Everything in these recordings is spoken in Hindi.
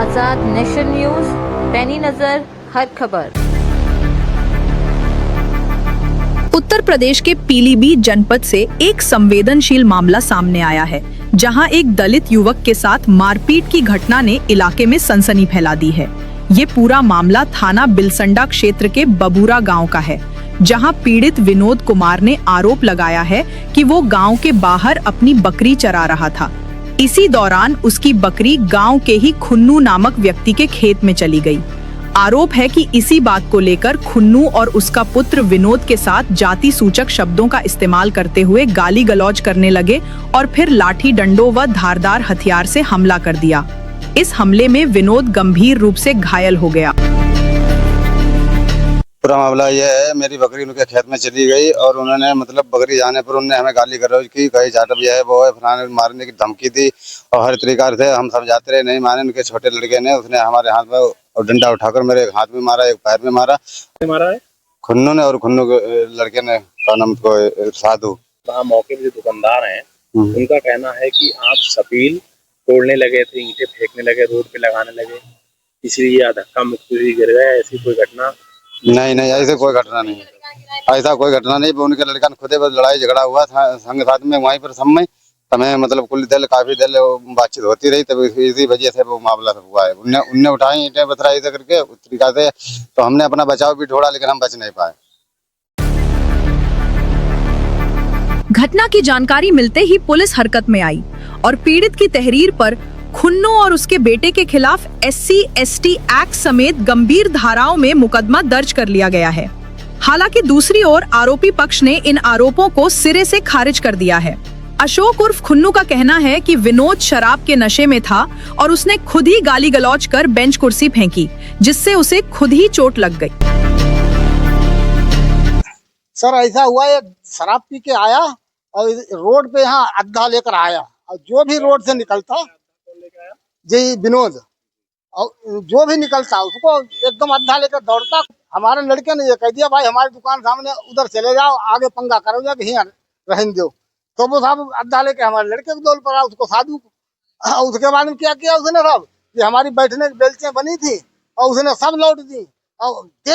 आजाद नेशन न्यूज, पैनी नजर हर खबर। उत्तर प्रदेश के पीलीभीत जनपद से एक संवेदनशील मामला सामने आया है, जहां एक दलित युवक के साथ मारपीट की घटना ने इलाके में सनसनी फैला दी है। ये पूरा मामला थाना बिलसंडा क्षेत्र के बबूरा गांव का है, जहां पीड़ित विनोद कुमार ने आरोप लगाया है कि वो गांव के बाहर अपनी बकरी चरा रहा था। इसी दौरान उसकी बकरी गांव के ही खुन्नू नामक व्यक्ति के खेत में चली गई। आरोप है कि इसी बात को लेकर खुन्नू और उसका पुत्र विनोद के साथ जाति सूचक शब्दों का इस्तेमाल करते हुए गाली गलौज करने लगे और फिर लाठी डंडों व धारदार हथियार से हमला कर दिया। इस हमले में विनोद गंभीर रूप से घायल हो गया। पूरा मामला यह है, मेरी बकरी उनके खेत में चली गई और उन्होंने मतलब बकरी जाने पर उन्होंने हमें गाली गलौज की, कहीं जाटब यह है वो है, फलाने मारने की धमकी दी और हर तरीका से हम सब जाते रहे, नहीं माने। उनके छोटे लड़के ने उसने हमारे हाथ में और डंडा उठाकर मेरे हाथ में मारा, एक पैर में मारा है खुन्नू ने, और खुन्नू के लड़के ने का नाम को साधु। वहाँ मौके पे जो दुकानदार हैं उनका कहना है कि आप सपील तोड़ने लगे थे, ईंटें फेंकने लगे, रोड पे लगाने लगे, इसलिए धक्का मुक्की गिर गया। ऐसी कोई घटना नहीं, ऐसे कोई घटना नहीं, ऐसा कोई घटना नहीं। उनके लड़का ने खुदे बस लड़ाई झगड़ा हुआ था संग साथ में वहीं पर समय हमें मतलब कुल दिल काफी दिल बातचीत होती रही, तब इसी वजह से वो मामला सब हुआ है। उनने उठाई ईंटें बतराई से करके उस तरीका से, तो हमने अपना बचाव भी ढूंढा लेकिन हम बच नहीं पाए। घटना की जानकारी मिलते ही पुलिस हरकत में आई और पीड़ित की तहरीर पर खुन्नू और उसके बेटे के खिलाफ SC/ST एक्ट समेत गंभीर धाराओं में मुकदमा दर्ज कर लिया गया है। हालांकि दूसरी ओर आरोपी पक्ष ने इन आरोपों को सिरे से खारिज कर दिया है। अशोक उर्फ खुन्नू का कहना है कि विनोद शराब के नशे में था और उसने खुद ही गाली गलौज कर बेंच कुर्सी फेंकी, जिससे उसे खुद ही चोट लग गई। सर ऐसा हुआ, एक शराब पी के आया और रोड पे यहाँ अद्धा लेकर आया और जो भी रोड से निकलता जी विनोद, और जो भी निकलता उसको एकदम अद्धा लेकर दौड़ता। हमारे लड़के ने ये कह दिया, भाई हमारी दुकान सामने उधर चले जाओ, आगे पंगा करोगे कि यहाँ रहने दो। तो वो साहब अद्धा लेके हमारे लड़के को दौड़ पड़ा, उसको साधु। उसके बाद में क्या किया उसने साहब, ये हमारी बैठने की बेल्चें बनी थी और उसने सब लौट दी और दे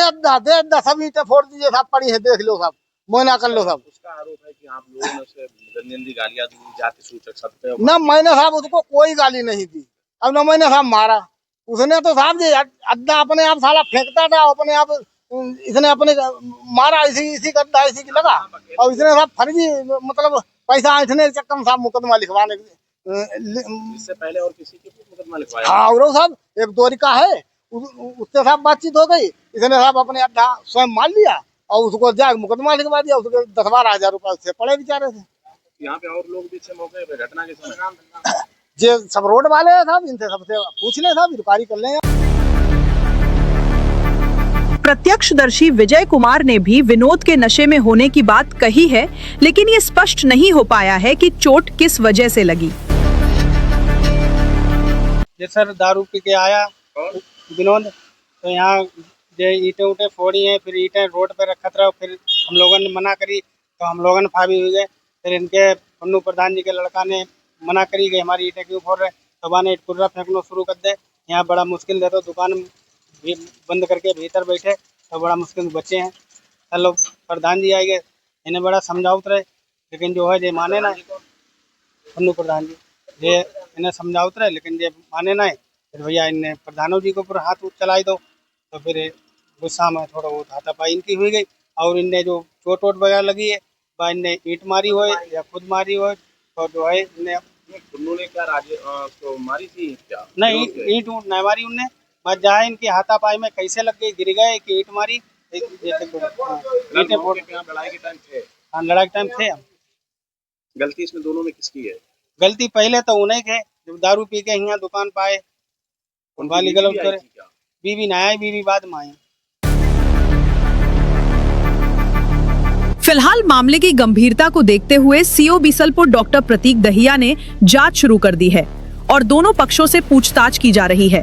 अद्धा सब ईंटें फोड़ दीजिए साहब, पड़ी है देख लो साहब, मोना कर लो साहब। उसका आरोप है कि आप लोगों ने उसे गंदी गालियां दी, जाति सूचक शब्द। न मैंने साहब उसको कोई गाली नहीं दी, अब न मैंने साहब मारा। उसने तो साहब जी अद्धा अपने आप साला फेंकता था, अपने आप इसने अपने मारा, इसी का अद्धा इसी की लगा और इसने साहब फर्जी मतलब पैसा ऐठने के चक्कर में साहब मुकदमा लिखवाने। इससे पहले और किसी के मुकदमा लिखवाया? हाँ, और साहब एक दोरिका है, उससे साहब बातचीत हो गई, इसने साहब अपने अद्धा स्वयं मान लिया और उसको जाकर मुकदमा लिखवा दिया। उसके 10-12 हजार रुपए उससे पड़े बेचारे थे। यहाँ पे और लोग भी थे मौके पे घटना के समय? जे सब रोड वाले हैं साहब, इनसे सबसे पूछ ले साहब, इंक्वायरी कर लें। प्रत्यक्षदर्शी विजय कुमार ने भी विनोद के नशे में होने की बात कही है, लेकिन ये स्पष्ट नहीं हो पाया है कि चोट किस वजह से लगी। ये सर दारू पी के आया विनोद, तो यहाँ ईंटें उठे फोड़ी हैं, फिर ईंटें रोड पे रखा था, फिर हम लोगों ने मना करी तो हम लोगों ने फावी हुई गए। फिर इनके पन्नू प्रधान जी के लड़का ने मना करी गई, हमारी ईंटें क्यों फोड़ रहे, तब ने इटकुर्रा फेंकना शुरू कर दे। यहाँ बड़ा मुश्किल है, तो दुकान भी बंद करके भीतर बैठे तो बड़ा मुश्किल बच्चे हैं। चलो प्रधान जी आए गए, इन्हें बड़ा समझाउत रहे, लेकिन जो है ये माने ना, पन्नू प्रधान जी ये इन्हें समझाउत रहे लेकिन ये माने ना। फिर भैया इन्हें प्रधानों जी को ऊपर हाथ चलाई दो, तो फिर गुस्सा में थोड़ा बहुत हाथापाई इनकी हुई गई और इनने जो चोट वोट वगैरह लगी है, वह इनने ईंट मारी हो या खुद मारी हो, तो जो है इन्हें ने क्या तो मारी थी क्या? नहीं, ईंट ऊंट नहीं मारी उनने, बस जाए इनकी हाथापाई में कैसे लग गई, गिर गए कि ईंट मारी। लड़ाई के टाइम थे? हाँ, लड़ाई के टाइम थे हम। गलती इसमें दोनों में किसकी है? गलती पहले तो उन्हें के, जब दारू पी के यहाँ दुकान पाए गाली गलौज करे। बीवी ना आई, बीवी बाद में आई। फिलहाल मामले की गंभीरता को देखते हुए CO बीसलपुर डॉक्टर प्रतीक दहिया ने जांच शुरू कर दी है और दोनों पक्षों से पूछताछ की जा रही है।